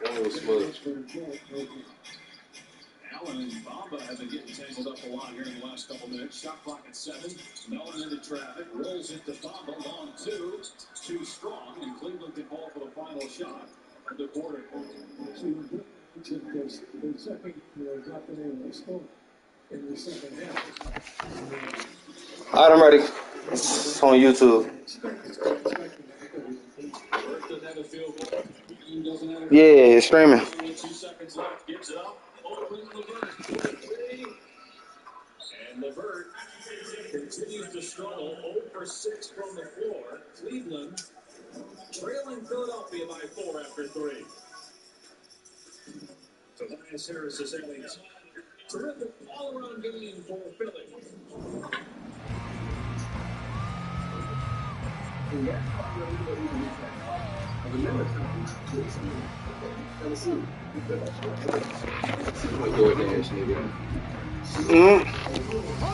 That was smooth. Allen and Bamba have been getting tangled up a lot here in the last couple minutes. Shot clock at 7. Mellon into traffic. Rolls into Bamba. Long 2. Too strong. And Cleveland can call for the final shot of the quarter. Because the second, not been able to score in the second half. All right, I'm ready. It's on YouTube. Yeah, it's streaming. 2 seconds left. Gives it up. Opens LeVert. And LeVert continues to struggle. 0 for 6 from the floor. Cleveland trailing Philadelphia by 4 after 3. Tobias Harris is having a terrific all-around game for Philly.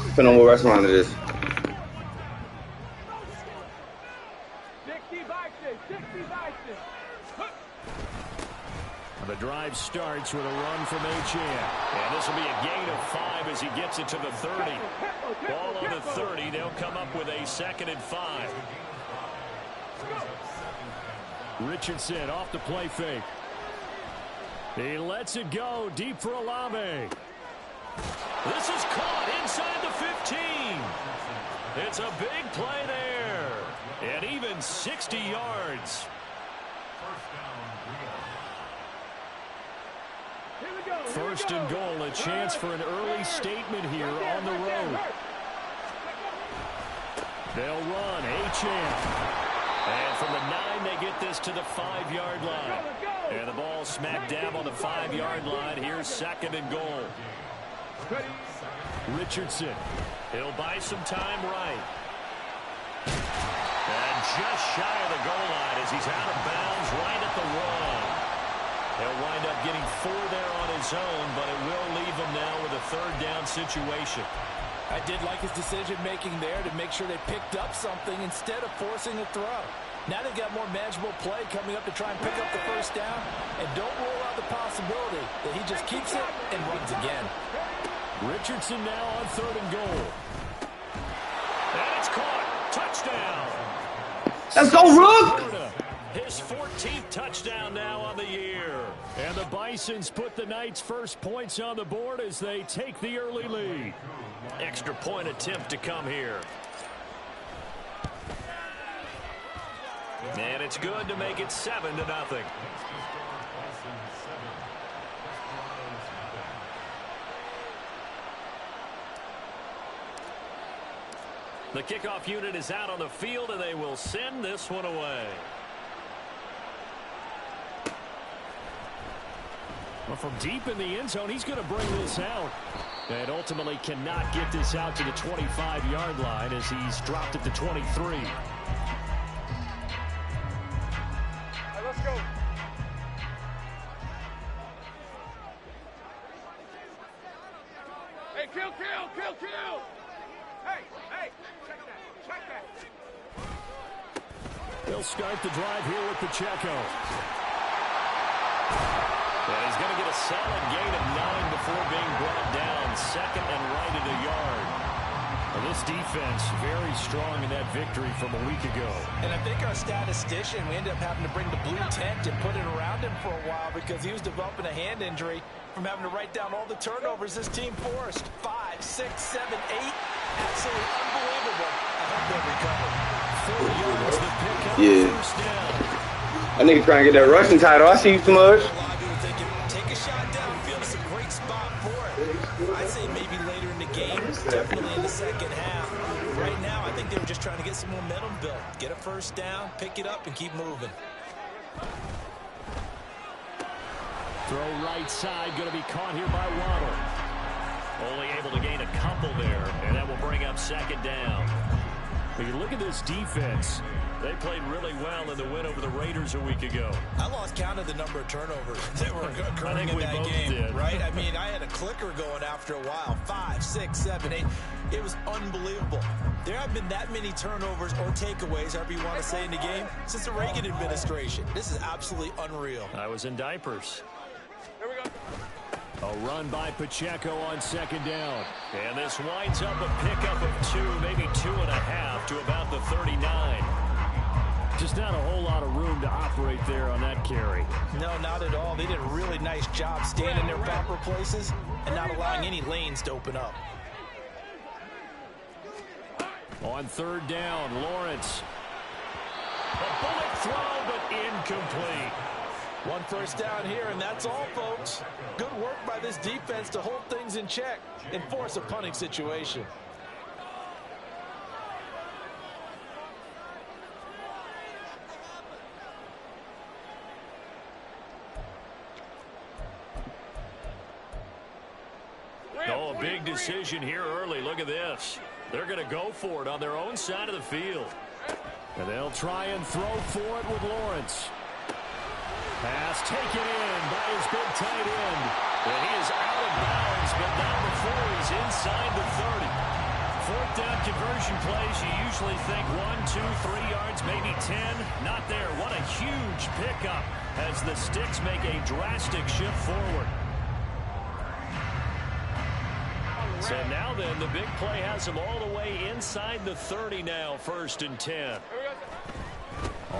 Depending on what restaurant it is. The drive starts with a run from H.A. And this will be a gain of 5 as he gets it to the 30. Ball on the 30. They'll come up with a 2nd and 5. Richardson off the play fake. He lets it go deep for Olave. This is caught inside the 15. It's a big play there. And even 60 yards. First and goal, a chance for an early statement here on the road. They'll run, Achane. And from the 9, they get this to the 5-yard line. And the ball smack dab on the 5-yard line. Here's 2nd and goal. Richardson. He'll buy some time right. And just shy of the goal line as he's out of bounds right at the 1. He'll wind up getting 4 there on his own, but it will leave him now with a 3rd down situation. I did like his decision-making there to make sure they picked up something instead of forcing a throw. Now they've got more manageable play coming up to try and pick up the 1st down, and don't rule out the possibility that he just keeps it and runs again. Richardson now on 3rd and goal. And it's caught. Touchdown. Let's go, Rook! His 14th touchdown now on the year. And the Bisons put the Knights' first points on the board as they take the early lead. Extra point attempt to come here. And it's good to make it 7-0. The kickoff unit is out on the field, and they will send this one away. Well, from deep in the end zone, he's going to bring this out. And ultimately cannot get this out to the 25-yard line as he's dropped it to 23. Right, let's go. Hey, kill. Hey, check that. They'll start the drive here with Pacheco. And he's going to get a solid gain of 9 before being brought down. 2nd and right at a yard. Well, this defense very strong in that victory from a week ago. And I think our statistician, we ended up having to bring the blue tent and put it around him for a while because he was developing a hand injury from having to write down all the turnovers this team forced. 5, 6, 7, 8. Absolutely unbelievable. I hope they'll recover. 4 yards to pick up. Yeah. First down. I need to try and get that rushing title. I see you too much. Take a shot downfield. It's a great spot for it. I'd say maybe later in the game, definitely in the second half. Right now, I think they were just trying to get some momentum built. Get a first down, pick it up, and keep moving. Throw right side, going to be caught here by Waddle. Only able to gain a couple there, and that will bring up 2nd down. But you look at this defense. They played really well in the win over the Raiders a week ago. I lost count of the number of turnovers that were occurring in that game, right? I mean, I had a clicker going after a while. 5, 6, 7, 8. It was unbelievable. There have been that many turnovers or takeaways, however you want to say, in the game since the Reagan administration. This is absolutely unreal. I was in diapers. Here we go. A run by Pacheco on second down. And this winds up a pickup of 2, maybe 2.5 to about the 39. Just not a whole lot of room to operate there on that carry. No, not at all. They did a really nice job staying in their proper places and not allowing any lanes to open up. On third down, Lawrence. A bullet throw, but incomplete. 1 first down here, and that's all, folks. Good work by this defense to hold things in check and force a punting situation. Oh, a big decision here early. Look at this. They're going to go for it on their own side of the field. And they'll try and throw for it with Lawrence. Pass taken in by his big tight end. And he is out of bounds, but not before he's inside the 30. Fourth down conversion plays, you usually think 1, 2, 3 yards, maybe 10. Not there. What a huge pickup as the Sticks make a drastic shift forward. So now then, the big play has him all the way inside the 30 now, 1st and 10.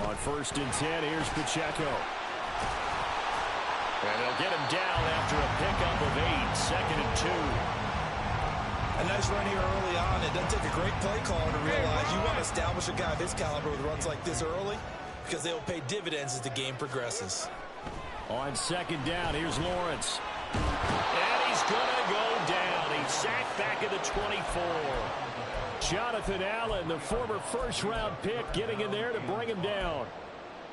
On 1st and 10, here's Pacheco. And they'll get him down after a pickup of 8, 2nd and 2. A nice run here early on. It doesn't take a great play caller to realize you want to establish a guy of his caliber with runs like this early because they will pay dividends as the game progresses. On 2nd down, here's Lawrence. And he's going to go down. He's sacked back at the 24. Jonathan Allen, the former first-round pick, getting in there to bring him down.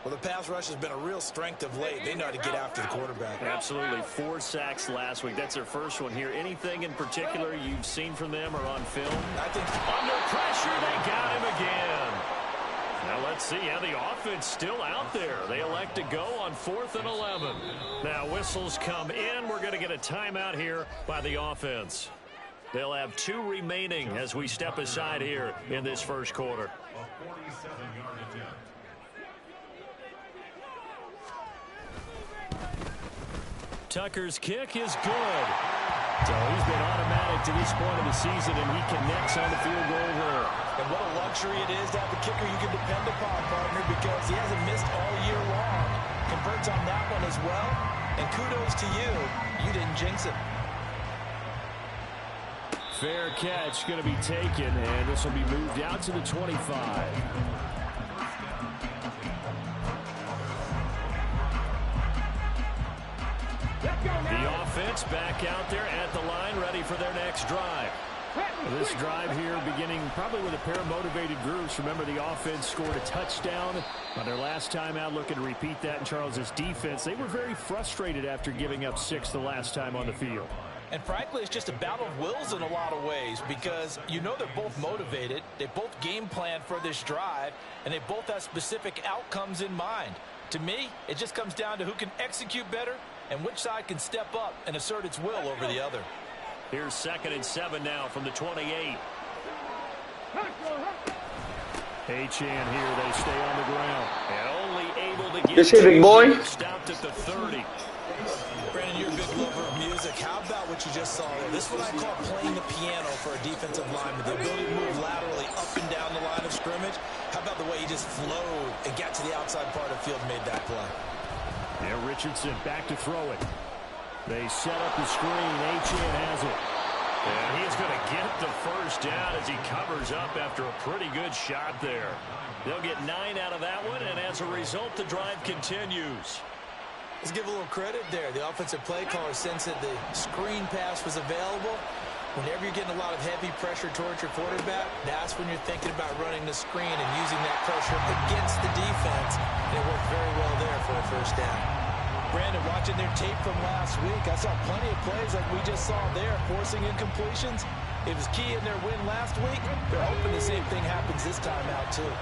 Well, the pass rush has been a real strength of late. They know how to get after the quarterback. Absolutely. 4 sacks last week. That's their first one here. Anything in particular you've seen from them or on film? I think under pressure, they got him again. Now let's see how the offense still out there. They elect to go on 4th and 11. Now whistles come in. We're going to get a timeout here by the offense. They'll have 2 remaining as we step aside here in this first quarter. Tucker's kick is good. So he's been automatic to this point of the season, and he connects on the field goal there. And what a luxury it is to have a kicker you can depend upon, partner, because he hasn't missed all year long. Converts on that one as well. And kudos to you. You didn't jinx it. Fair catch going to be taken, and this will be moved out to the 25. The offense back out there at the line, ready for their next drive. This drive here beginning probably with a pair of motivated groups. Remember, the offense scored a touchdown on their last time out, looking to repeat that in Charles's defense. They were very frustrated after giving up 6 the last time on the field. And frankly, it's just a battle of wills in a lot of ways because you know they're both motivated. They both game plan for this drive, and they both have specific outcomes in mind. To me, it just comes down to who can execute better and which side can step up and assert its will over the other. Here's 2nd and 7 now from the 28. H-Chan here, they stay on the ground. And only able to get big boy. Stopped at the 30. Brandon, you're a big lover of music. How about what you just saw there? This is what I call playing the piano for a defensive lineman. The ability to move laterally up and down the line of scrimmage. How about the way he just flowed and got to the outside part of the field and made that play? Yeah, Richardson back to throw it. They set up the screen. H-Chan has it. And he's going to get the first down as he covers up after a pretty good shot there. They'll get 9 out of that one, and as a result, the drive continues. Let's give a little credit there. The offensive play caller sensed that the screen pass was available. Whenever you're getting a lot of heavy pressure towards your quarterback, that's when you're thinking about running the screen and using that pressure against the defense. And it worked very well there for a first down. Brandon, watching their tape from last week, I saw plenty of plays like we just saw there, forcing incompletions. It was key in their win last week. They're hoping the same thing happens this time out, too.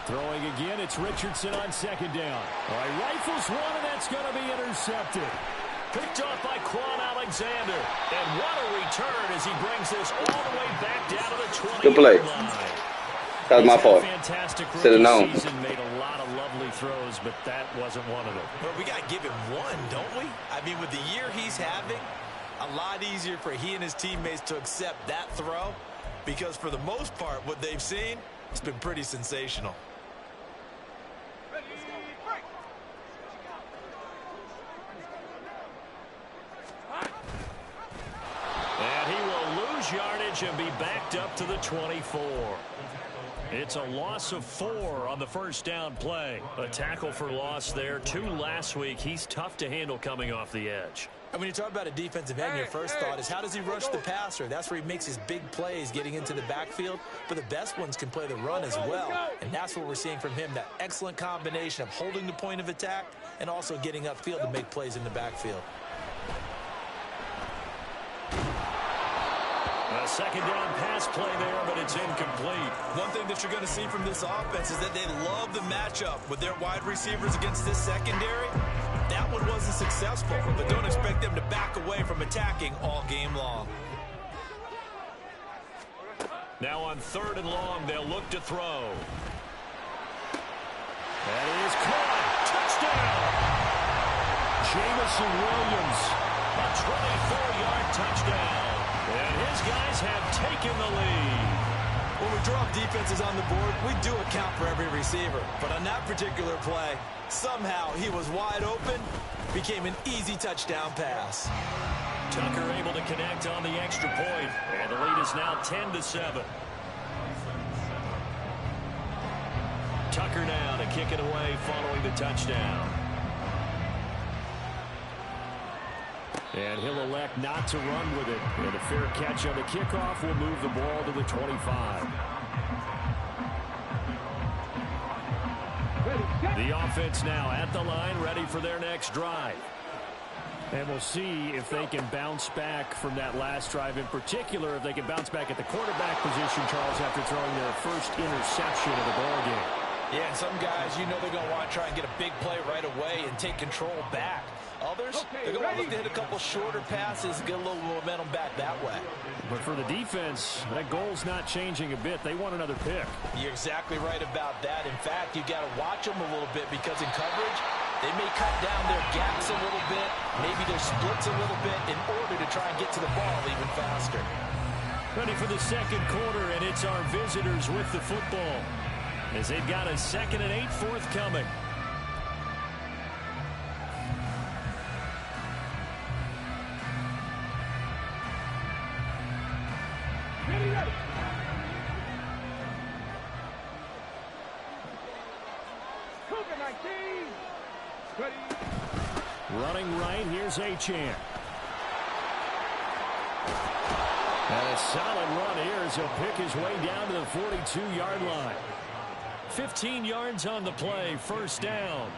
Throwing again, it's Richardson on second down. All right, rifles one, and that's going to be intercepted. Picked off by Quan Alexander. And what a return as he brings this all the way back down to the 20-yard Good play. line. That was my fault. Fantastic Should've known. season, made a lot of lovely throws, but that wasn't one of them. Well, we got to give him one, don't we? I mean, with the year he's having, a lot easier for he and his teammates to accept that throw because for the most part, what they've seen, it's been pretty sensational. And he will lose yardage and be backed up to the 24. It's a loss of 4 on the first down play. A tackle for loss there. 2 last week. He's tough to handle coming off the edge. And when you talk about a defensive end, your first thought is how does he rush the passer? That's where he makes his big plays getting into the backfield. But the best ones can play the run as well. And that's what we're seeing from him, that excellent combination of holding the point of attack and also getting upfield to make plays in the backfield. A second down pass play there, but it's incomplete. One thing that you're going to see from this offense is that they love the matchup with their wide receivers against this secondary. That one wasn't successful, but don't expect them to back away from attacking all game long. Now on 3rd and long, they'll look to throw. That is caught. Touchdown! Jamison Williams, a 24-yard touchdown. And his guys have taken the lead. When we drop defenses on the board, we do account for every receiver. But on that particular play, somehow he was wide open, became an easy touchdown pass. Tucker able to connect on the extra point, and the lead is now 10-7. Tucker now to kick it away following the touchdown. And he'll elect not to run with it. And a fair catch on the kickoff will move the ball to the 25. The offense now at the line, ready for their next drive. And we'll see if they can bounce back from that last drive. In particular, if they can bounce back at the quarterback position, Charles, after throwing their first interception of the ball game. Yeah, and some guys, you know they're going to want to try and get a big play right away and take control back. Others, they're going to look to hit a couple shorter passes, get a little momentum back that way. But for the defense, that goal's not changing a bit. They want another pick. You're exactly right about that. In fact, you got to watch them a little bit because in coverage, they may cut down their gaps a little bit, maybe their splits a little bit in order to try and get to the ball even faster. Ready for the second quarter, and it's our visitors with the football as they've got a 2nd and 8 forthcoming. Running right, here's Achane. And a solid run here as he'll pick his way down to the 42-yard line. 15 yards on the play, first down.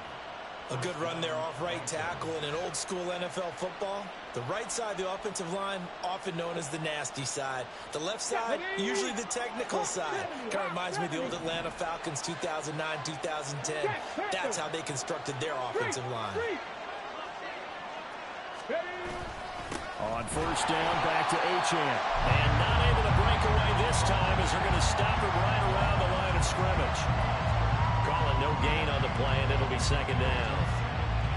A good run there off right tackle in an old school NFL football. The right side of the offensive line, often known as the nasty side. The left side, usually the technical side. Kind of reminds me of the old Atlanta Falcons 2009, 2010. That's how they constructed their offensive line. On first down, back to Achane. And not able to break away this time as they're going to stop it right around the line of scrimmage. Calling no gain on the play, and it'll be second down.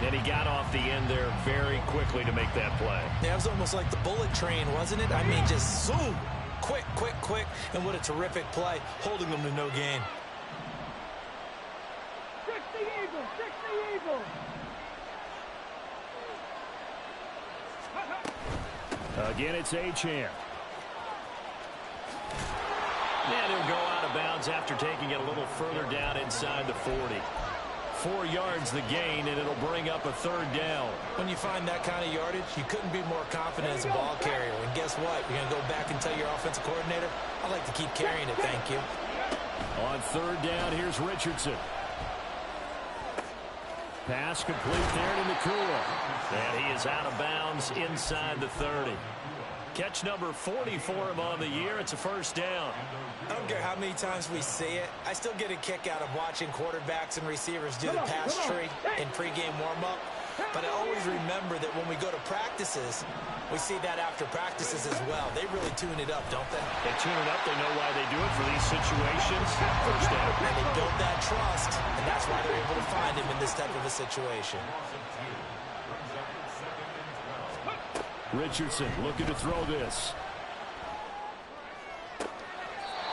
And he got off the end there very quickly to make that play. Yeah, it was almost like the bullet train, wasn't it? I mean, just zoom. Quick, quick, quick. And what a terrific play, holding them to no gain. Fix the eagle! Fix the eagle! Again, it's Achane. And he'll go out of bounds after taking it a little further down inside the 40. 4 yards the gain, and it'll bring up a third down. When you find that kind of yardage, you couldn't be more confident as a ball carrier. And guess what? You're going to go back and tell your offensive coordinator, I'd like to keep carrying it, thank you. On third down, here's Richardson. Pass complete there to McCool. And he is out of bounds inside the 30. Catch number 40 for him on the year. It's a first down. I don't care how many times we see it. I still get a kick out of watching quarterbacks and receivers do the pass tree in pregame warm-up. But I always remember that when we go to practices, we see that after practices as well. They really tune it up, don't they? They tune it up. They know why they do it for these situations. First down. And they build that trust, and that's why they're able to find him in this type of a situation. Richardson looking to throw this.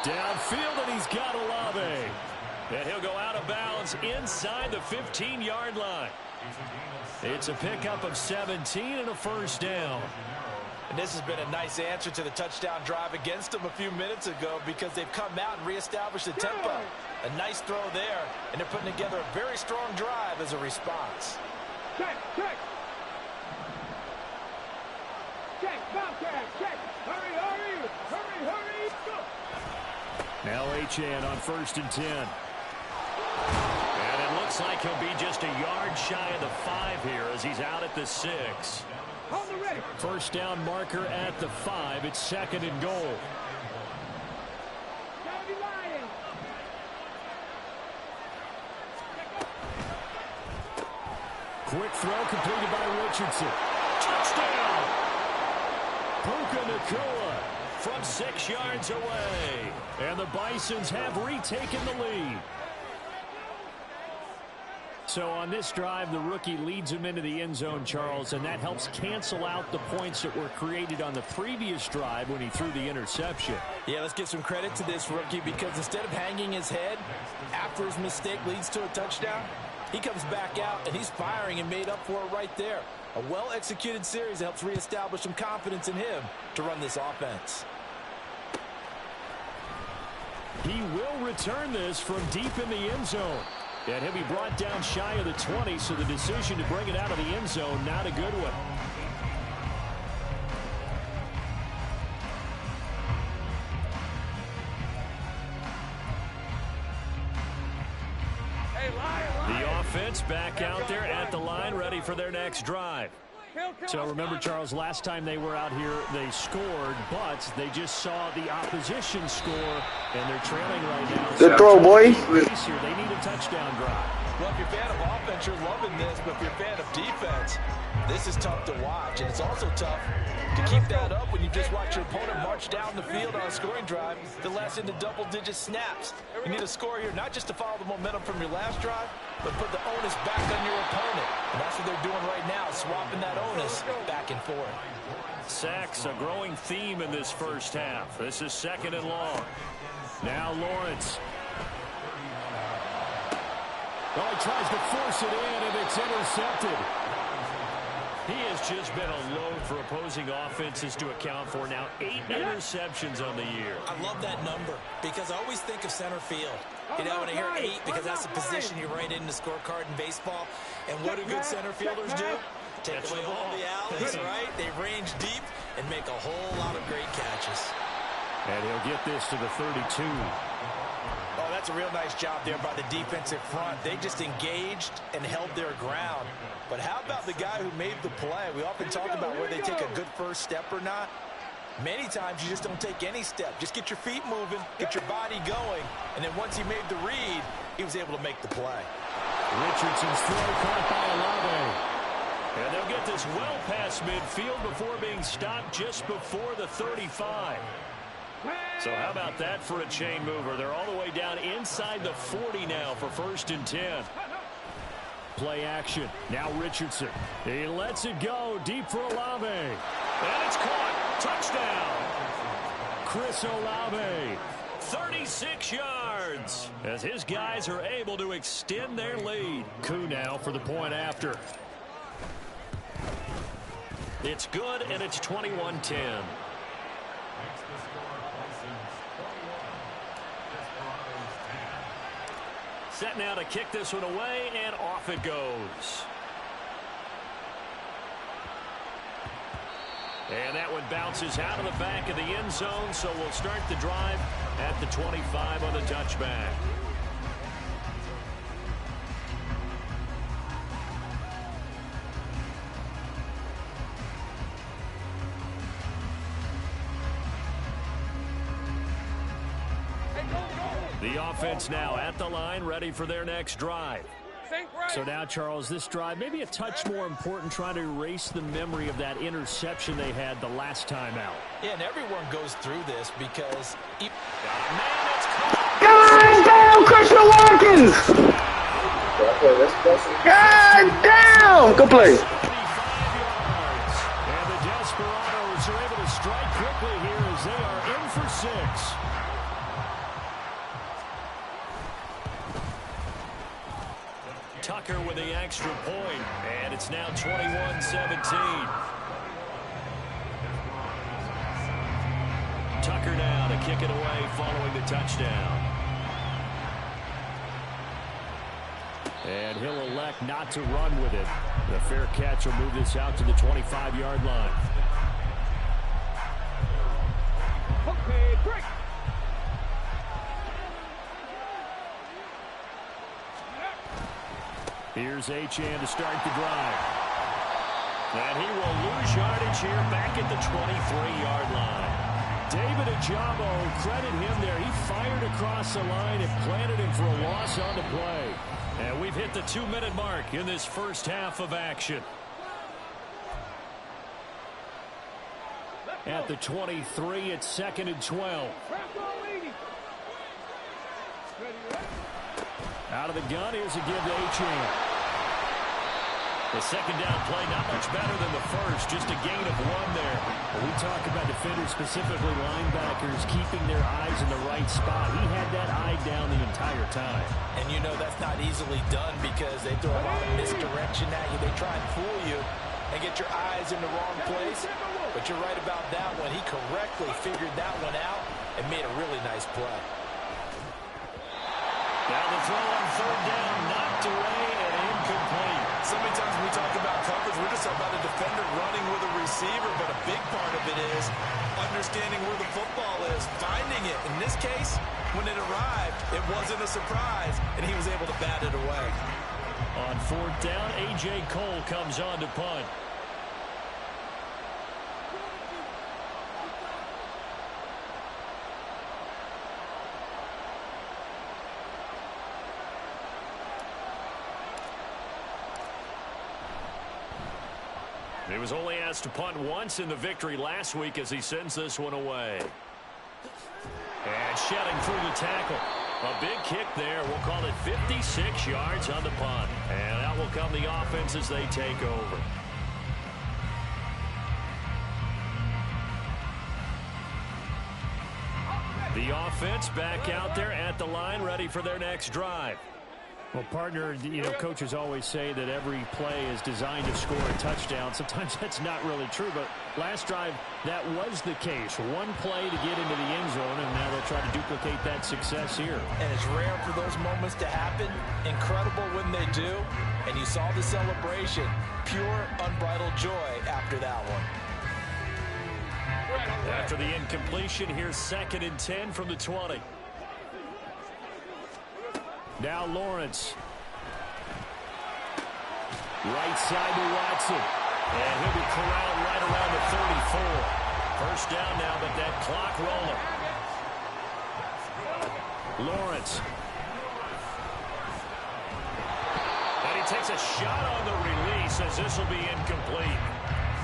Downfield, and he's got Olave. And he'll go out of bounds inside the 15-yard line. It's a pickup of 17 and a first down. And this has been a nice answer to the touchdown drive against them a few minutes ago because they've come out and reestablished the tempo. A nice throw there, and they're putting together a very strong drive as a response. Check, check. Check, Bobcat, check. Hurry, hurry, hurry, hurry, go. Now Achane on 1st and 10. And it looks like he'll be just a yard shy of the 5 here as he's out at the 6. On the ready. First down marker at the 5. It's 2nd and goal. Gotta be lying. Quick throw completed by Richardson. Touchdown! Puka Nacua from 6 yards away. And the Bisons have retaken the lead. So on this drive, the rookie leads him into the end zone, Charles, and that helps cancel out the points that were created on the previous drive when he threw the interception. Yeah, let's give some credit to this rookie because instead of hanging his head after his mistake leads to a touchdown, he comes back out and he's firing and made up for it right there. A well-executed series helps reestablish some confidence in him to run this offense. He will return this from deep in the end zone. And he'll be brought down shy of the 20, so the decision to bring it out of the end zone, not a good one. The offense back out there at the line, ready for their next drive. So remember, Charles, last time they were out here, they scored, but they just saw the opposition score, and they're trailing right now. Good throw, boy. They need a touchdown drive. Well, if you're a fan of offense, you're loving this, but if you're a fan of defense, this is tough to watch, and it's also tough to keep that up when you just watch your opponent march down the field on a scoring drive that lasts into double-digit snaps. You need a score here, not just to follow the momentum from your last drive, but put the onus back on your opponent. And that's what they're doing right now, swapping that onus back and forth. Sacks, a growing theme in this first half. This is 2nd and long. Now Lawrence. Oh, he tries to force it in, and it's intercepted. He has just been a load for opposing offenses to account for. Now 8 interceptions on the year. I love that number because I always think of center field. You know, when I hear 8, because that's the position you write in the scorecard in baseball. And what do good center fielders do? Take away all the alleys, right? They range deep and make a whole lot of great catches. And he'll get this to the 32. Oh, that's a real nice job there by the defensive front. They just engaged and held their ground. But how about the guy who made the play? We often talk about whether they take a good first step or not. Many times you just don't take any step. Just get your feet moving, get your body going, and then once he made the read, he was able to make the play. Richardson's throw caught by Olave. And they'll get this well past midfield before being stopped just before the 35. So how about that for a chain mover? They're all the way down inside the 40 now for 1st and 10. Play action. Now Richardson. He lets it go deep for Olave. And it's caught. Touchdown. Chris Olave. 36 yards as his guys are able to extend their lead. Koo now for the point after. It's good, and it's 21-10. Set now to kick this one away, and off it goes. And that one bounces out of the back of the end zone, so we'll start the drive at the 25 on the touchback. The offense now at the line, ready for their next drive. So now, Charles, this drive, maybe a touch more important, trying to erase the memory of that interception they had the last time out. Yeah, and everyone goes through this because... God damn, Christian Watkins! God damn! Good play. 75 yards. And the Desperados are able to strike quickly here as they are in for 6. Tucker with the extra point, and it's now 21-17. Tucker now to kick it away following the touchdown. And he'll elect not to run with it. The fair catch will move this out to the 25-yard line. Okay, break. Here's Achane to start the drive. And he will lose yardage here back at the 23-yard line. David Ajabo, credit him there. He fired across the line and planted him for a loss on the play. And we've hit the 2-minute mark in this first half of action. At the 23, it's 2nd and 12. Out of the gun, here's a give to Achane. The second down play, not much better than the first, just a gain of 1 there. But we talk about defenders, specifically linebackers, keeping their eyes in the right spot. He had that eye down the entire time. And you know that's not easily done because they throw a lot of misdirection at you. They try and fool you and get your eyes in the wrong place. But you're right about that one. He correctly figured that one out and made a really nice play. Now the throw on 3rd down, knocked away and incomplete. So many times when we talk about coverage, we're just talking about a defender running with a receiver, but a big part of it is understanding where the football is, finding it. In this case, when it arrived, it wasn't a surprise, and he was able to bat it away. On 4th down, A.J. Cole comes on to punt. He was only asked to punt once in the victory last week as he sends this one away. And shedding through the tackle. A big kick there. We'll call it 56 yards on the punt. And out will come the offense as they take over. The offense back out there at the line, ready for their next drive. Well, partner, you know, coaches always say that every play is designed to score a touchdown. Sometimes that's not really true, but last drive, that was the case. One play to get into the end zone, and now they'll try to duplicate that success here. And it's rare for those moments to happen. Incredible when they do. And you saw the celebration. Pure, unbridled joy after that one. After the incompletion, here's 2nd and 10 from the 20. Now Lawrence. Right side to Watson. And he'll be corralled right around the 34. First down now, but that clock rolling. Lawrence. And he takes a shot on the release as this will be incomplete.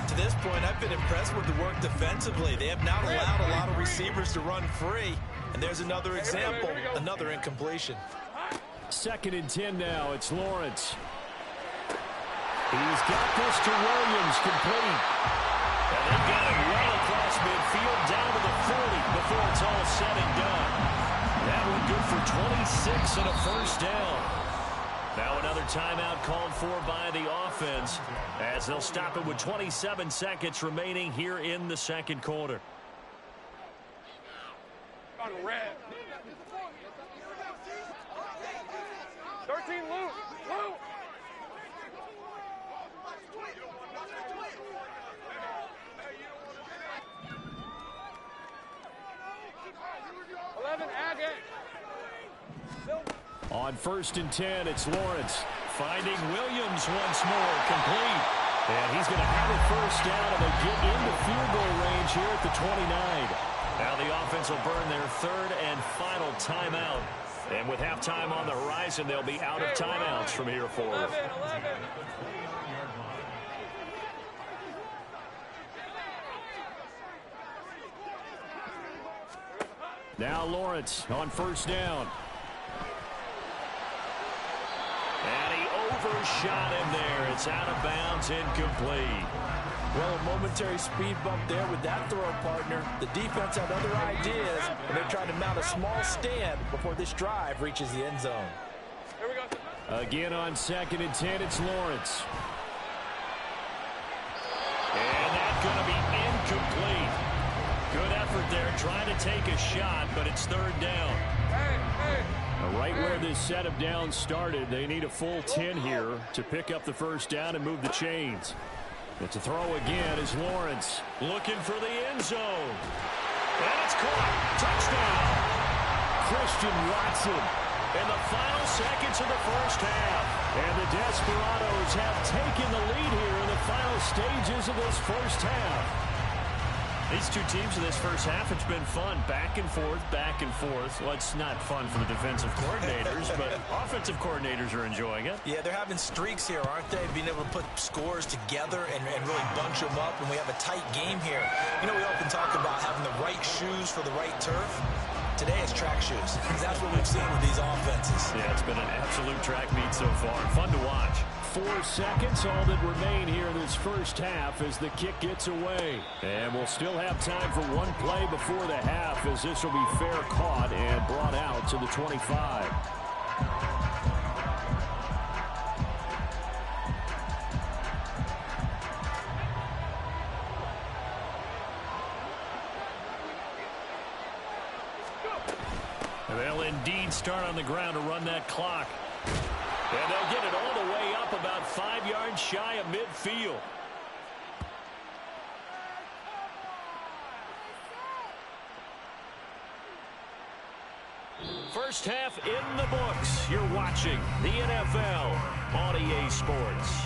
To this point, I've been impressed with the work defensively. They have not allowed a lot of receivers to run free. And there's another example, another incompletion. 2nd and 10 now. It's Lawrence. He's got this to Williams, complete. And they got him well across midfield down to the 40 before it's all said and done. That one good for 26 and a first down. Now another timeout called for by the offense as they'll stop it with 27 seconds remaining here in the second quarter. On red. 13 loose. Loose. On 1st and 10, it's Lawrence finding Williams once more, complete. And he's going to have a first down, and they get into field goal range here at the 29. Now the offense will burn their 3rd and final timeout And with halftime on the horizon, they'll be out of timeouts from here forward. 11. Now Lawrence on first down. And he overshot him there. It's out of bounds, incomplete. Well, a momentary speed bump there with that throw, partner. The defense had other ideas, and they're trying to mount a small stand before this drive reaches the end zone. Here we go. Again on 2nd and 10, it's Lawrence. And that's going to be incomplete. Good effort there, trying to take a shot, but it's 3rd down. Right where this set of downs started, they need a full 10 here to pick up the first down and move the chains. It's a throw again as Lawrence looking for the end zone. And it's caught. Touchdown. Christian Watson in the final seconds of the first half. And the Desperados have taken the lead here in the final stages of this first half. These two teams in this first half, it's been fun. Back and forth, back and forth. Well, it's not fun for the defensive coordinators, but offensive coordinators are enjoying it. Yeah, they're having streaks here, aren't they? Being able to put scores together and really bunch them up, and we have a tight game here. You know, we often talk about having the right shoes for the right turf. Today it's track shoes, because that's what we've seen with these offenses. Yeah, it's been an absolute track meet so far. Fun to watch. 4 seconds, all that remain here in this first half as the kick gets away. And we'll still have time for one play before the half as this will be fair caught and brought out to the 25. And they'll indeed start on the ground to run that clock. And they'll get it all the way up about 5 yards shy of midfield. First half in the books. You're watching the NFL on EA Sports.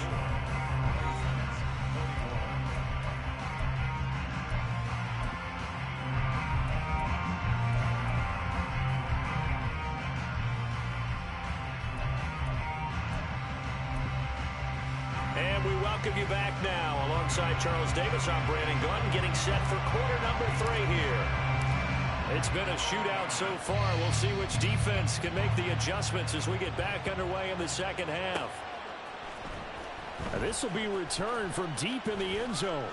And we welcome you back now. Alongside Charles Davis, I'm Brandon Gunn, getting set for quarter number 3 here. It's been a shootout so far. We'll see which defense can make the adjustments as we get back underway in the second half. And this will be returned from deep in the end zone.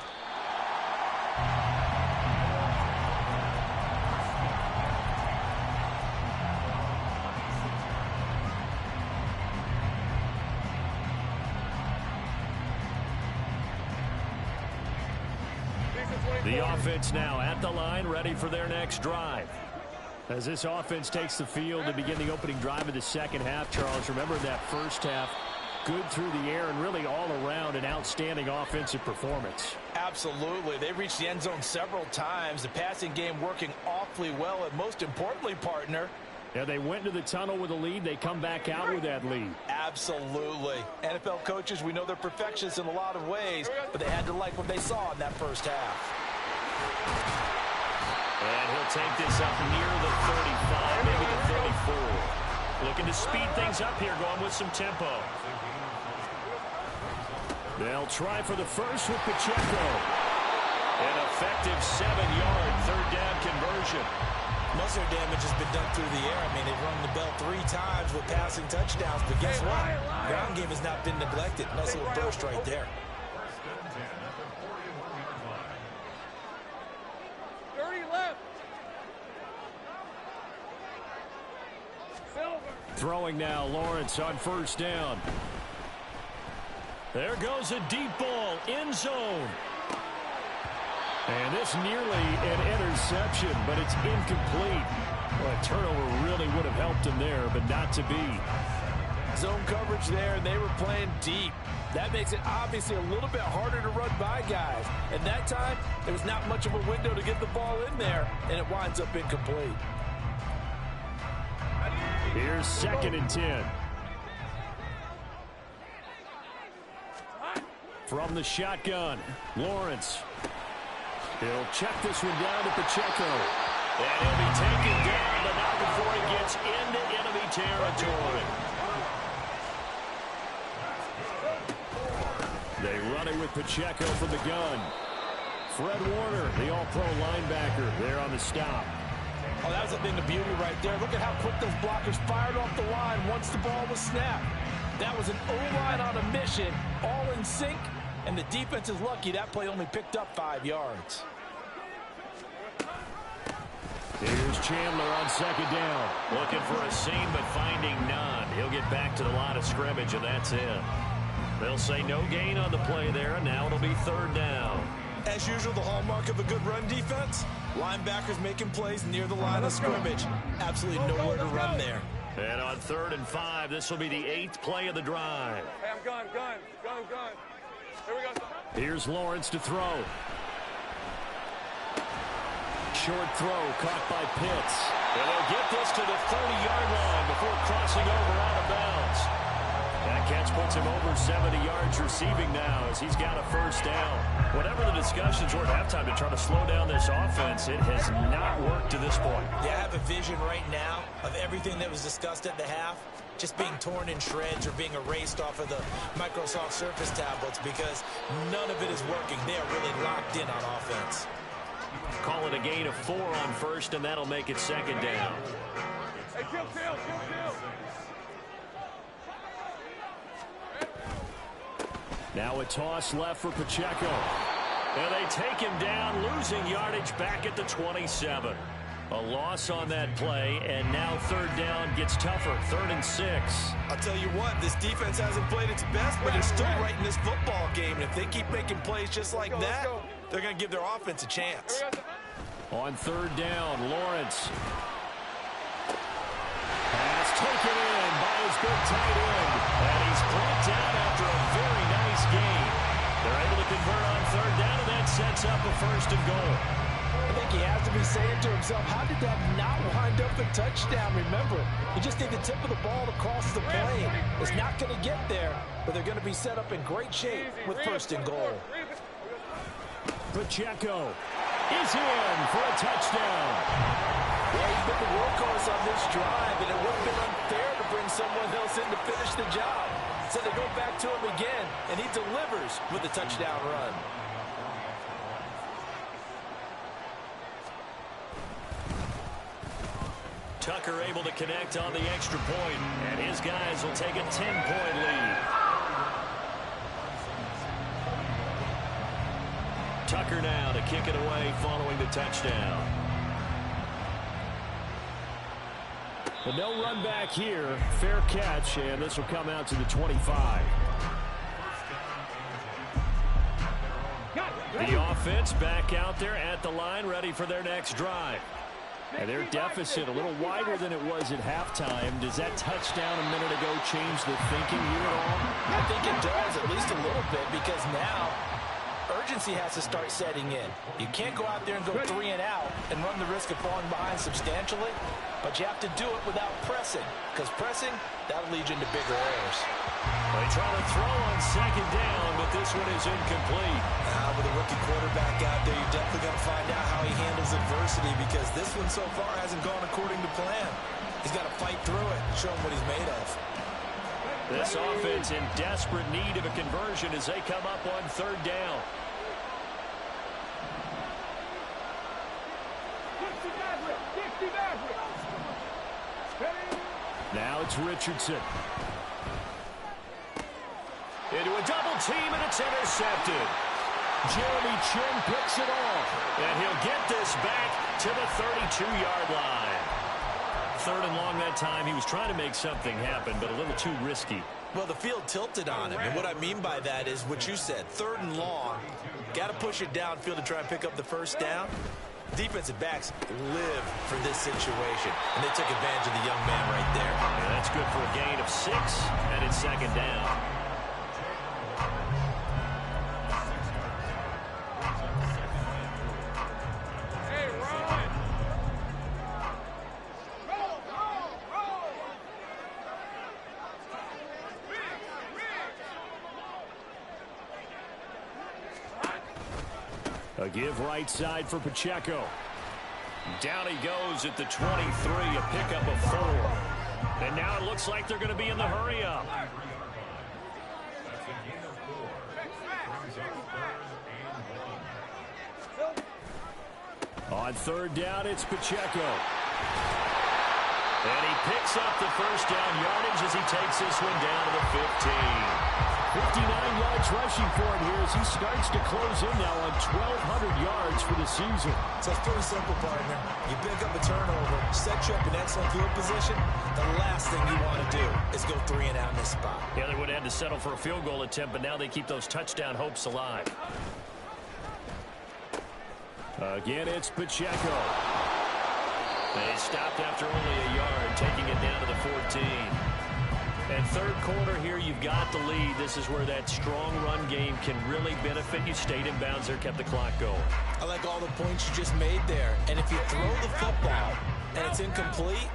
The offense now at the line, ready for their next drive. As this offense takes the field to begin the opening drive of the second half, Charles, remember that first half, good through the air and really all around an outstanding offensive performance. Absolutely. They reached the end zone several times. The passing game working awfully well, and most importantly, partner, yeah, they went to the tunnel with a lead. They come back out with that lead. Absolutely. NFL coaches, we know they're perfectionists in a lot of ways, but they had to like what they saw in that first half. And he'll take this up near the 35, maybe the 34. Looking to speed things up here, going with some tempo. They'll try for the first with Pacheco. An effective 7-yard third down conversion. Most of their damage has been done through the air. I mean, they've rung the bell 3 times with passing touchdowns, but guess what? Ground game has not been neglected. Nice little burst right there. Throwing now, Lawrence on first down. There goes a deep ball, end zone. And this nearly an interception, but it's incomplete. Well, a turnover really would have helped him there, but not to be. Zone coverage there, and they were playing deep. That makes it obviously a little bit harder to run by guys. At that time, there was not much of a window to get the ball in there, and it winds up incomplete. Here's 2nd and 10. From the shotgun, Lawrence. He'll check this one down to Pacheco. And he'll be taken down, but not before he gets into enemy territory. They run it with Pacheco from the gun. Fred Warner, the all-pro linebacker, there on the stop. Oh, that was a thing of beauty right there. Look at how quick those blockers fired off the line once the ball was snapped. That was an O-line on a mission, all in sync, and the defense is lucky that play only picked up 5 yards. Here's Chandler on second down. Looking for a seam, but finding none. He'll get back to the line of scrimmage, and that's it. They'll say no gain on the play there, and now it'll be third down. As usual, the hallmark of a good run defense, linebackers making plays near the line of scrimmage. Absolutely nowhere to run there. And on 3rd and 5, this will be the 8th play of the drive. Hey, I'm gun. Here we go. Here's Lawrence to throw. Short throw caught by Pitts. And they'll get this to the 30-yard line before crossing over out of bounds. That catch puts him over 70 yards receiving now as he's got a first down. Whatever the discussions were at halftime to try to slow down this offense, it has not worked to this point. Yeah, I have a vision right now of everything that was discussed at the half just being torn in shreds or being erased off of the Microsoft Surface tablets because none of it is working. They are really locked in on offense. Call it a gain of 4 on first, and that'll make it second down. Hey, kill. Now a toss left for Pacheco. And they take him down, losing yardage back at the 27. A loss on that play, and now third down gets tougher. 3rd and 6. I'll tell you what, this defense hasn't played its best, but they're still right in this football game. And if they keep making plays just like that, they're going to give their offense a chance. On 3rd down, Lawrence. Pass taken in by his big tight end. And he's brought down after a very nice game. They're able to convert on 3rd down, and that sets up a 1st and goal. I think he has to be saying to himself, how did that not wind up a touchdown? Remember, you just need the tip of the ball to cross the plane. It's not going to get there, but they're going to be set up in great shape with 1st and goal. Pacheco is in for a touchdown. Well, he's been the workhorse on this drive, and it would have been unfair to bring someone else in to finish the job. So they go back to him again, and he delivers with a touchdown run. Tucker able to connect on the extra point, and his guys will take a 10-point lead. Tucker now to kick it away following the touchdown. But no run back here. Fair catch, and this will come out to the 25. The offense back out there at the line, ready for their next drive. And their deficit a little wider than it was at halftime. Does that touchdown a minute ago change the thinking here at all? I think it does, at least a little bit, because now urgency has to start setting in. You can't go out there and go 3 and out and run the risk of falling behind substantially, but you have to do it without pressing, because pressing, that'll lead you into bigger errors. They try to throw on 2nd down, but this one is incomplete. Now, with a rookie quarterback out there, you're definitely going to find out how he handles adversity, because this one so far hasn't gone according to plan. He's got to fight through it and show him what he's made of. This offense in desperate need of a conversion as they come up on 3rd down. Now it's Richardson. Into a double team, and it's intercepted. Jeremy Chin picks it off, and he'll get this back to the 32-yard line. 3rd and long that time. He was trying to make something happen, but a little too risky. Well, the field tilted on him, and what I mean by that is what you said, 3rd and long. Got to push it downfield to try and pick up the 1st down. Defensive backs live for this situation, and they took advantage of the young man right there. And that's good for a gain of 6, and it's 2nd down. A give right side for Pacheco. Down he goes at the 23, a pickup of 4. And now looks like they're going to be in the hurry-up. On third down, it's Pacheco. And he picks up the first down yardage as he takes this one down to the 15. 59 yards rushing for him here as he starts to close in now on 1,200 yards for the season. So it's pretty simple, partner. You pick up a turnover, set you up in excellent field position. The last thing you want to do is go 3 and out in this spot. Yeah, they would have had to settle for a field goal attempt, but now they keep those touchdown hopes alive. Again, it's Pacheco. They stopped after only a yard, taking it down to the 14. And third quarter here, you've got the lead. This is where that strong run game can really benefit you. Stayed in bounds there, kept the clock going. I like all the points you just made there. And if you throw the football and it's incomplete,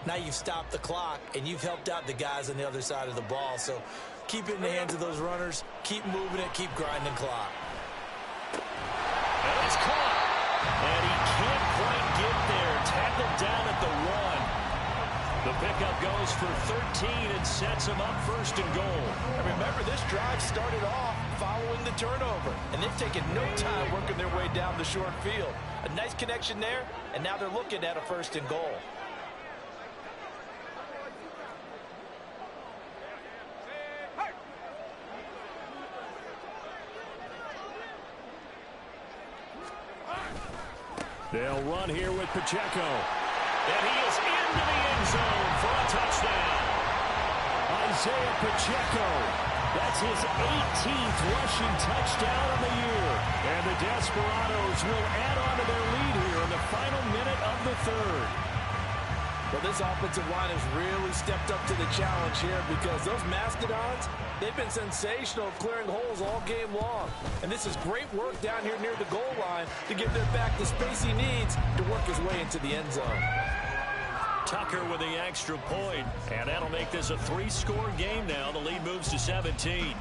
now you've stopped the clock and you've helped out the guys on the other side of the ball. So keep it in the hands of those runners. Keep moving it. Keep grinding clock. And it's caught. And he can't quite get there. Tackled down at the 1. The pickup goes for 13 and sets him up first and goal. And remember, this drive started off following the turnover. And they've taken no time working their way down the short field. A nice connection there, and now they're looking at a first and goal. They'll run here with Pacheco. And he is into the end zone for a touchdown. Isaiah Pacheco. That's his 18th rushing touchdown of the year. And the Desperados will add on to their lead here in the final minute of the third. Well, this offensive line has really stepped up to the challenge here because those Mastodons, they've been sensational clearing holes all game long. And this is great work down here near the goal line to give their back the space he needs to work his way into the end zone. Tucker with the extra point, and that'll make this a 3-score game now. The lead moves to 17.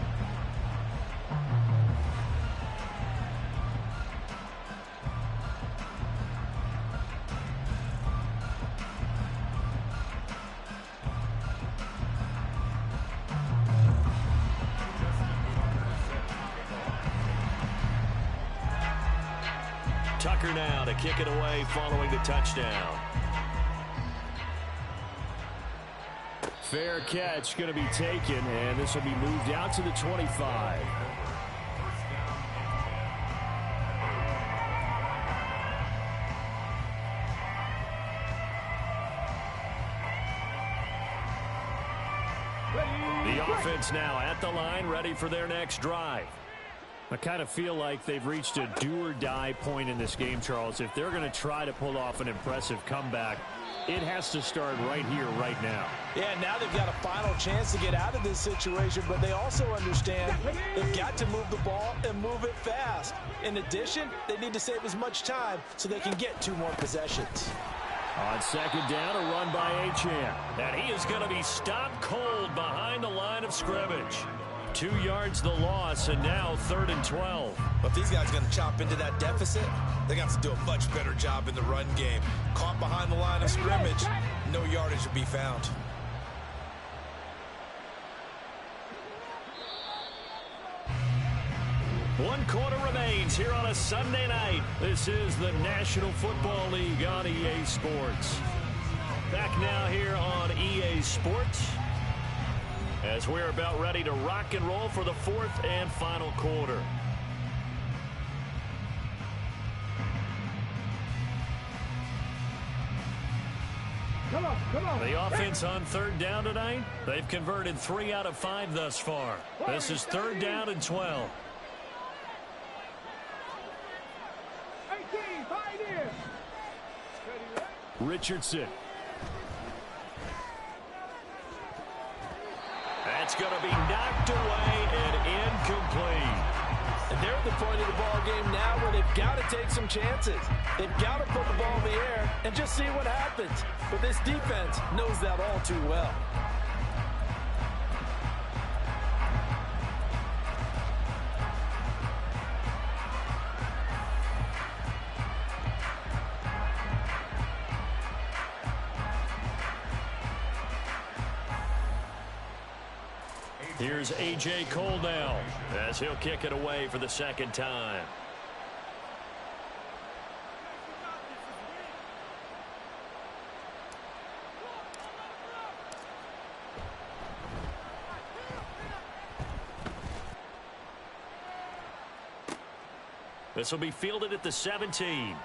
Tucker now to kick it away following the touchdown. Fair catch going to be taken, and this will be moved out to the 25. The offense now at the line, ready for their next drive. I kind of feel like they've reached a do-or-die point in this game, Charles. If they're going to try to pull off an impressive comeback, it has to start right here, right now. Yeah, now they've got a final chance to get out of this situation, but they also understand they've got to move the ball and move it fast. In addition, they need to save as much time so they can get 2 more possessions. On second down, a run by Achane. And he is going to be stopped cold behind the line of scrimmage. 2 yards the loss, and now 3rd and 12. But if these guys are going to chop into that deficit, they got to do a much better job in the run game. Caught behind the line of scrimmage, no yardage to be found. One quarter remains here on a Sunday night. This is the National Football League on EA Sports. Back now here on EA Sports, as we're about ready to rock and roll for the 4th and final quarter. Come on. The offense on 3rd down tonight, they've converted 3 out of 5 thus far. This is 3rd down and 12. 18, 5 in. Richardson. That's going to be knocked away and incomplete. And they're at the point of the ball game now where they've got to take some chances. They've got to put the ball in the air and just see what happens. But this defense knows that all too well. Here's A.J. Cole now as he'll kick it away for the second time. This will be fielded at the 17.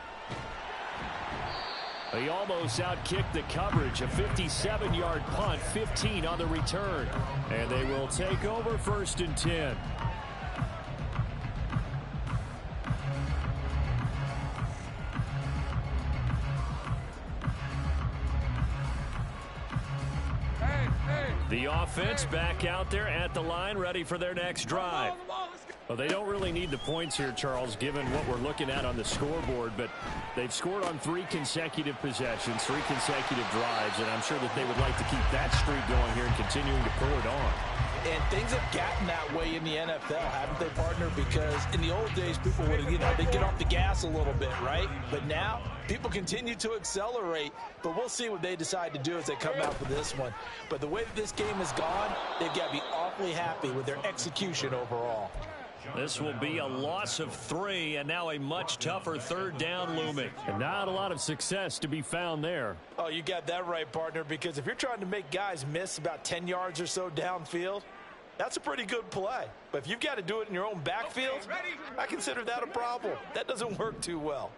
He almost outkicked the coverage. A 57-yard punt, 15 on the return. And they will take over 1st and 10. The offense back out there at the line, ready for their next drive. Well, they don't really need the points here, Charles, given what we're looking at on the scoreboard, but they've scored on 3 consecutive possessions, 3 consecutive drives, and I'm sure that they would like to keep that streak going here and continuing to pour it on. And things have gotten that way in the NFL, haven't they, partner? Because in the old days, people would, they'd get off the gas a little bit, right? But now, people continue to accelerate. But we'll see what they decide to do as they come out for this one. But the way that this game has gone, they've got to be awfully happy with their execution overall. This will be a loss of 3, and now a much tougher 3rd down looming. And not a lot of success to be found there. Oh, you got that right, partner, because if you're trying to make guys miss about 10 yards or so downfield, that's a pretty good play. But if you've got to do it in your own backfield, I consider that a problem. That doesn't work too well.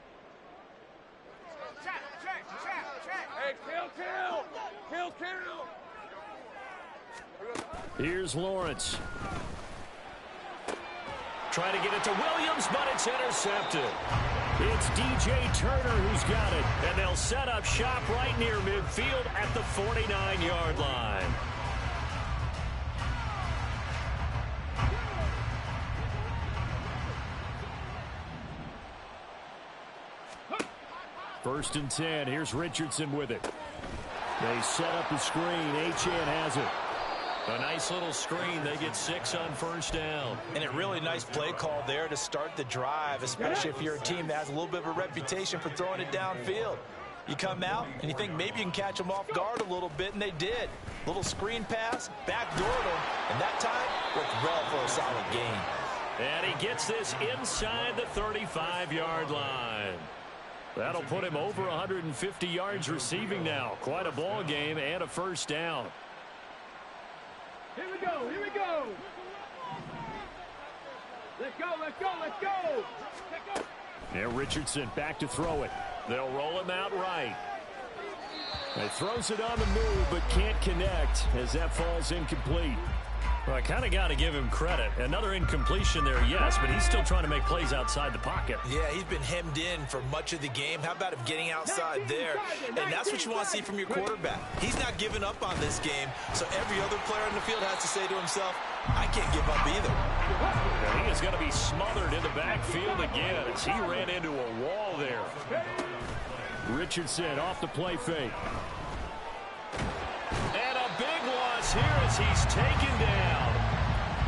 Hey, kill. Here's Lawrence. Trying to get it to Williams, but it's intercepted. It's D.J. Turner who's got it, and they'll set up shop right near midfield at the 49-yard line. First and 10. Here's Richardson with it. They set up the screen. Achane has it. A nice little screen. They get 6 on 1st down. And a really nice play call there to start the drive, especially if you're a team that has a little bit of a reputation for throwing it downfield. You come out and you think maybe you can catch them off guard a little bit, and they did. Little screen pass, backdoored them, and that time worked well for a solid gain. And he gets this inside the 35-yard line. That'll put him over 150 yards receiving now. Quite a ball game and a 1st down. Here we go. Let's go. Yeah, Richardson back to throw it. They'll roll him out right. He throws it on the move, but can't connect as that falls incomplete. Well, I kind of got to give him credit. Another incompletion there, yes, but he's still trying to make plays outside the pocket. Yeah, he's been hemmed in for much of the game. How about him getting outside there? And that's what you want to see from your quarterback. He's not giving up on this game, so every other player in the field has to say to himself, I can't give up either. And he is going to be smothered in the backfield again as he ran into a wall there. Richardson off the play fake. And a big loss here as he's taken down.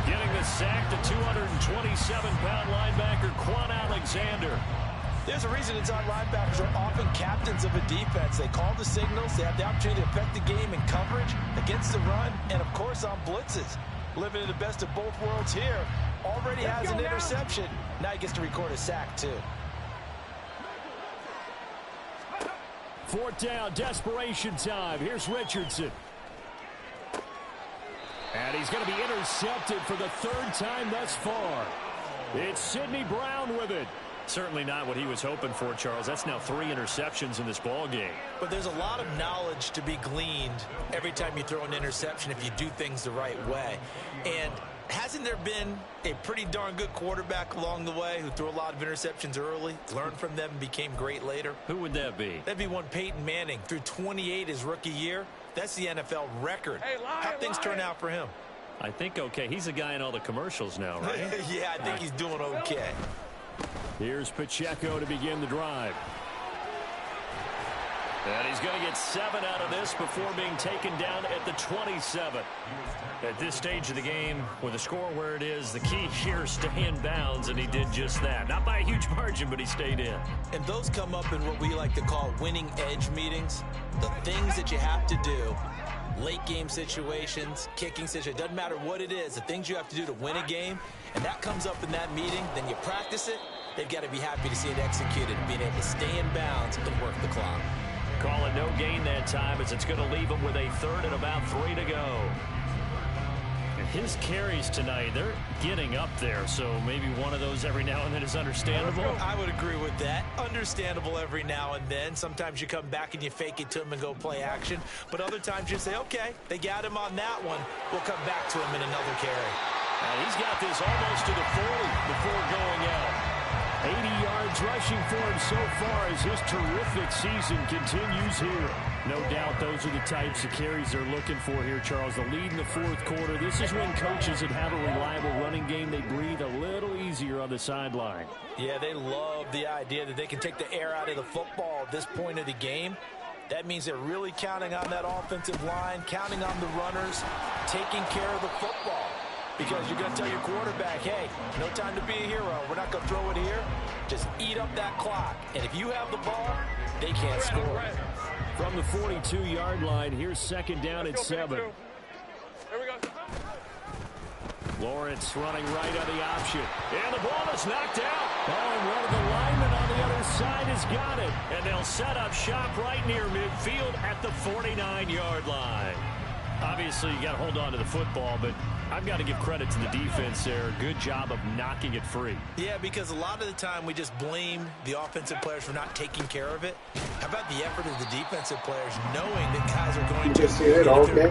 Getting the sack to 227-pound linebacker Quan Alexander. There's a reason inside linebackers are often captains of a defense. They call the signals. They have the opportunity to affect the game in coverage, against the run, and, of course, on blitzes. Living in the best of both worlds here. Already has an interception. Now he gets to record a sack, too. 4th down, desperation time. Here's Richardson. And he's going to be intercepted for the 3rd time thus far. It's Sidney Brown with it. Certainly not what he was hoping for, Charles. That's now 3 interceptions in this ball game. But there's a lot of knowledge to be gleaned every time you throw an interception if you do things the right way. And hasn't there been a pretty darn good quarterback along the way who threw a lot of interceptions early, learned from them, and became great later? Who would that be? That'd be one Peyton Manning. Threw 28 his rookie year. That's the NFL record. How'd things turn out for him? I think okay. He's a guy in all the commercials now, right? Yeah, I think he's doing okay. Here's Pacheco to begin the drive. And he's going to get 7 out of this before being taken down at the 27. At this stage of the game, with the score where it is, the key here is stay in bounds, and he did just that. Not by a huge margin, but he stayed in. And those come up in what we like to call winning edge meetings. The things that you have to do late game situations, kicking situations, doesn't matter what it is, the things you have to do to win a game, and that comes up in that meeting, then you practice it, they've got to be happy to see it executed, being able to stay in bounds and work the clock. Call it no gain that time as it's going to leave them with a third and about 3 to go. His carries tonight, they're getting up there, so maybe one of those every now and then is understandable. I would agree with that. Understandable every now and then. Sometimes you come back and you fake it to him and go play action. But other times you say, okay, they got him on that one. We'll come back to him in another carry. He's got this almost to the 40 before going out. 80 yards rushing for him so far as his terrific season continues here. No doubt those are the types of carries they're looking for here, Charles. The lead in the fourth quarter. This is when coaches that have a reliable running game, they breathe a little easier on the sideline. Yeah, they love the idea that they can take the air out of the football at this point of the game. That means they're really counting on that offensive line, counting on the runners, taking care of the football. Because you're going to tell your quarterback, hey, no time to be a hero. We're not going to throw it here. Just eat up that clock. And if you have the ball, they can't score. From the 42-yard line, here's second down at 7. Here we go. Lawrence running right on the option. And the ball is knocked out. Oh, and one of the linemen on the other side has got it. And they'll set up shop right near midfield at the 49-yard line. Obviously, you got to hold on to the football, but I've got to give credit to the defense there. Good job of knocking it free. Yeah, because a lot of the time we just blame the offensive players for not taking care of it. How about the effort of the defensive players knowing that guys are going to see it all day.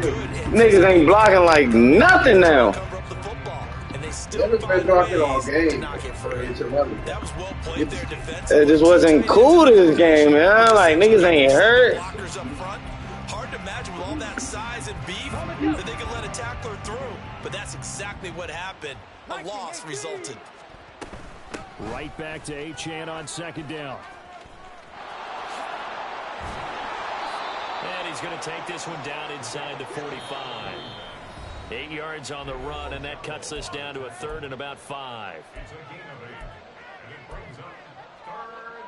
Niggas ain't blocking like nothing now. cover up the football, and they still Been find blocking all ways to game. knock it free. That was well played there defensively. It just wasn't cool this game, man. Like, niggas ain't hurt. Blockers up front. Hard to imagine with all that size and beef that they could let a tackler through. But that's exactly what happened. A loss resulted. Right back to Achane on second down. And he's going to take this one down inside the 45. 8 yards on the run, and that cuts this down to a third and about 5. It's a gain of 8, and it brings up third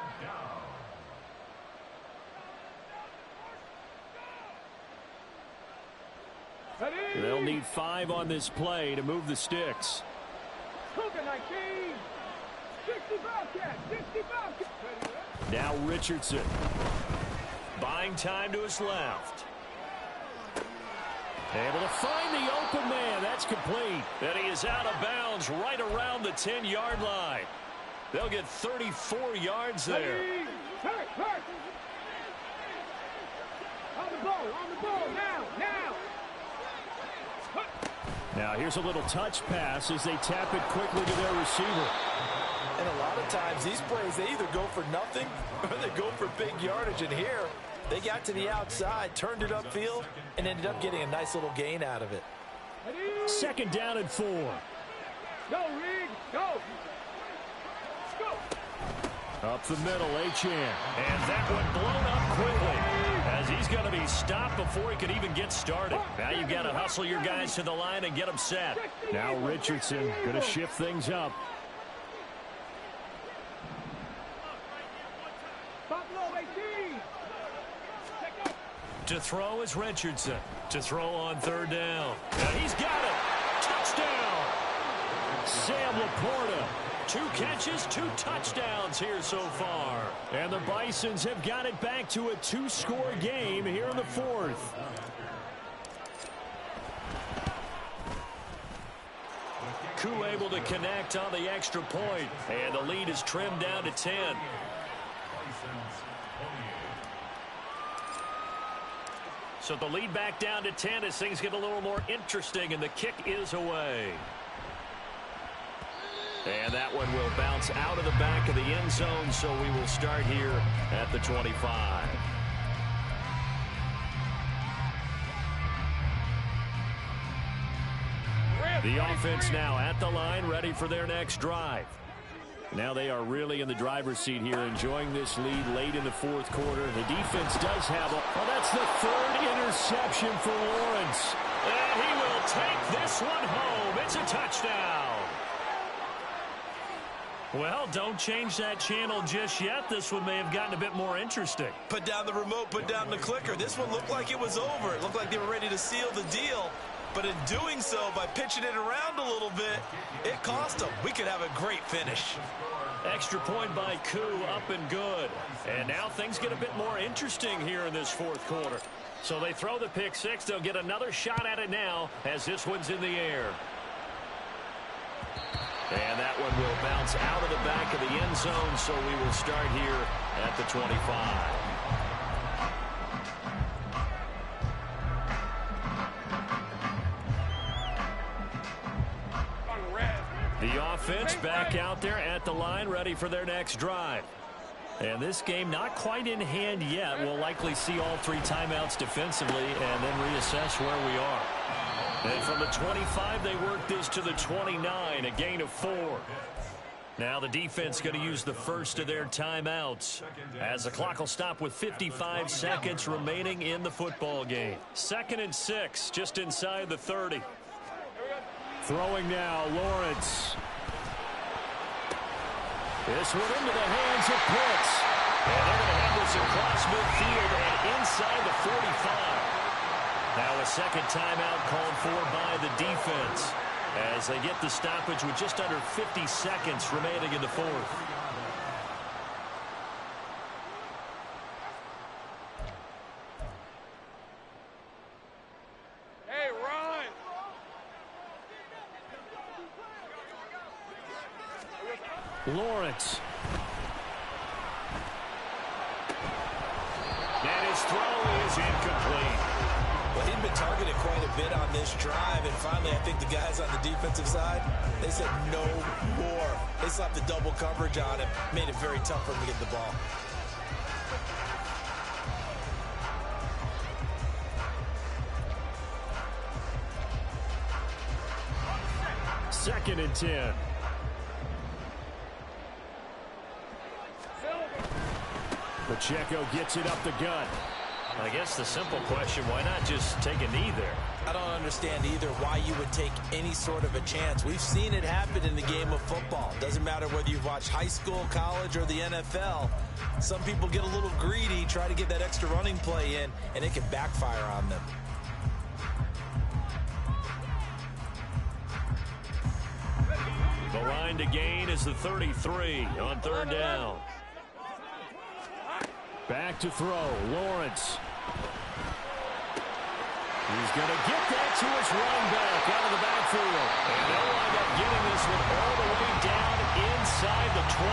down. They'll need 5 on this play to move the sticks. Cougar 19. 60 Bobcat. 60 Bobcat. Now Richardson. Buying time to his left. Able to find the open man. That's complete. And he is out of bounds right around the 10-yard line. They'll get 34 yards there. Hurt. On the ball, now. Now here's a little touch pass as they tap it quickly to their receiver. And a lot of times these plays, they either go for nothing or they go for big yardage. And here, they got to the outside, turned it upfield, and ended up getting a nice little gain out of it. Second down and 4. Go, Reed, go. Up the middle, Achane. And that one blown up quickly as he's going to be stopped before he could even get started. Now you've got to hustle your guys to the line and get them set. Now Richardson going to shift things up. To throw is Richardson. To throw on third down. And he's got it. Touchdown. Sam Laporta. 2 catches, 2 touchdowns here so far. And the Bisons have got it back to a 2-score game here in the fourth. Koo able to connect on the extra point. And the lead is trimmed down to 10. So the lead back down to 10 as things get a little more interesting, and the kick is away. And that one will bounce out of the back of the end zone, so we will start here at the 25. The offense now at the line, ready for their next drive. Now they are really in the driver's seat here, enjoying this lead late in the fourth quarter. The defense does have that's the 3rd interception for Lawrence. And he will take this one home. It's a touchdown. Well, don't change that channel just yet. This one may have gotten a bit more interesting. Put down the remote, put down the clicker. This one looked like it was over. It looked like they were ready to seal the deal. But in doing so, by pitching it around a little bit, it cost them. We could have a great finish. Extra point by Koo, up and good. And now things get a bit more interesting here in this fourth quarter. So they throw the pick six. They'll get another shot at it now as this one's in the air. And that one will bounce out of the back of the end zone, so we will start here at the 25. The offense back out there at the line, ready for their next drive. And this game not quite in hand yet. We'll likely see all three timeouts defensively and then reassess where we are. And from the 25, they work this to the 29, a gain of 4. Now the defense going to use the first of their timeouts as the clock will stop with 55 seconds remaining in the football game. 2nd and 6, just inside the 30. Throwing now, Lawrence. This one into the hands of Pitts. And they're going to have this across midfield and inside the 45. Now a second timeout called for by the defense as they get the stoppage with just under 50 seconds remaining in the fourth. Hey, run! Lawrence. And his throw is incomplete. Well, he'd been targeted quite a bit on this drive, and finally I think the guys on the defensive side, they said no more. They slapped the double coverage on him, made it very tough for him to get the ball. Second and 10. Pacheco gets it up the gut. I guess the simple question, why not just take a knee there? I don't understand either why you would take any sort of a chance. We've seen it happen in the game of football. Doesn't matter whether you've watched high school, college, or the NFL. Some people get a little greedy, try to get that extra running play in, and it can backfire on them. The line to gain is the 33 on 3rd down. Back to throw, Lawrence. He's going to get that to his running back out of the backfield. And they'll wind up getting this one all the way down inside the 20.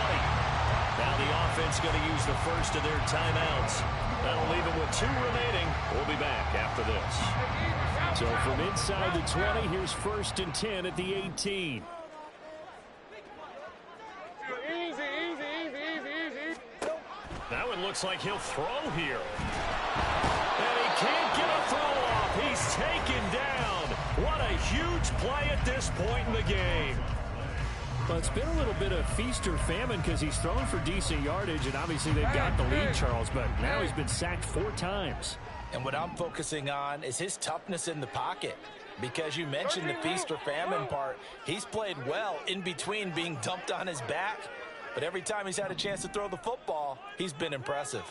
Now the offense going to use the first of their timeouts. That'll leave them with 2 remaining. We'll be back after this. So from inside the 20, here's 1st and 10 at the 18. That one looks like he'll throw here. And he can't get a throw off. He's taken down. What a huge play at this point in the game. Well, it's been a little bit of feast or famine because he's thrown for decent yardage, and obviously they've got the lead, Charles, but now he's been sacked 4 times. And what I'm focusing on is his toughness in the pocket. Because you mentioned the feast or famine part, he's played well in between being dumped on his back. But every time he's had a chance to throw the football, he's been impressive.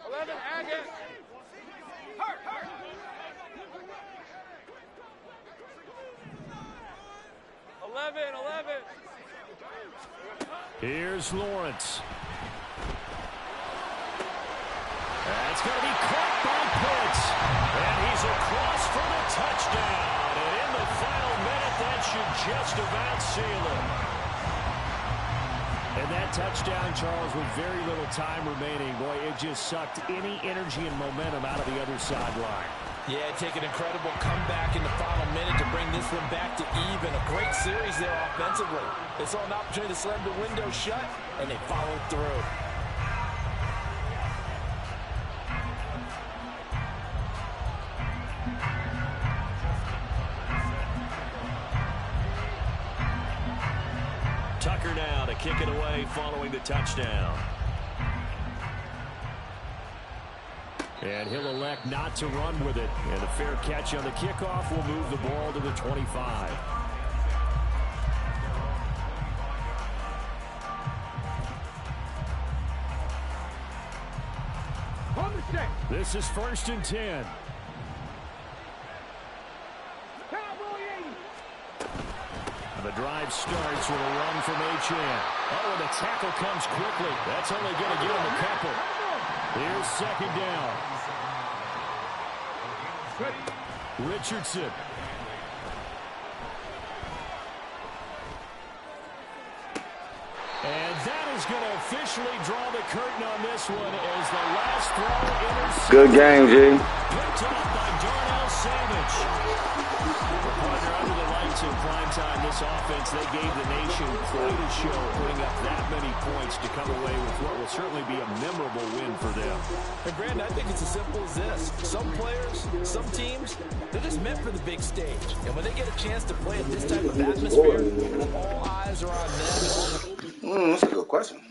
11, Agate. Hurt. 11. Here's Lawrence. That's going to be caught by Pitts. And he's across for the touchdown. And in the final minute, that should just about seal it. And that touchdown, Charles, with very little time remaining, boy, it just sucked any energy and momentum out of the other sideline. Yeah, take an incredible comeback in the final minute to bring this one back to even. A great series there offensively. They saw an opportunity to slam the window shut, and they followed through. Tucker now to kick it away following the touchdown. And he'll elect not to run with it. And a fair catch on the kickoff will move the ball to the 25. This is 1st and 10. The drive starts with a run from Achane. Oh, and the tackle comes quickly. That's only going to get him a couple. Here's 2nd down. Richardson. And that is going to officially draw the curtain on this one as the last throw intercepted. Good game, G. Picked off by Darnell Savage. The partner under the lights in primetime, this offense, they gave the nation quite a show, putting up that many points to come away with what will certainly be a memorable win for them. And Brandon, I think it's as simple as this. Some players, some teams, they're just meant for the big stage. And when they get a chance to play in this type of atmosphere, all eyes are on them. That's a good question.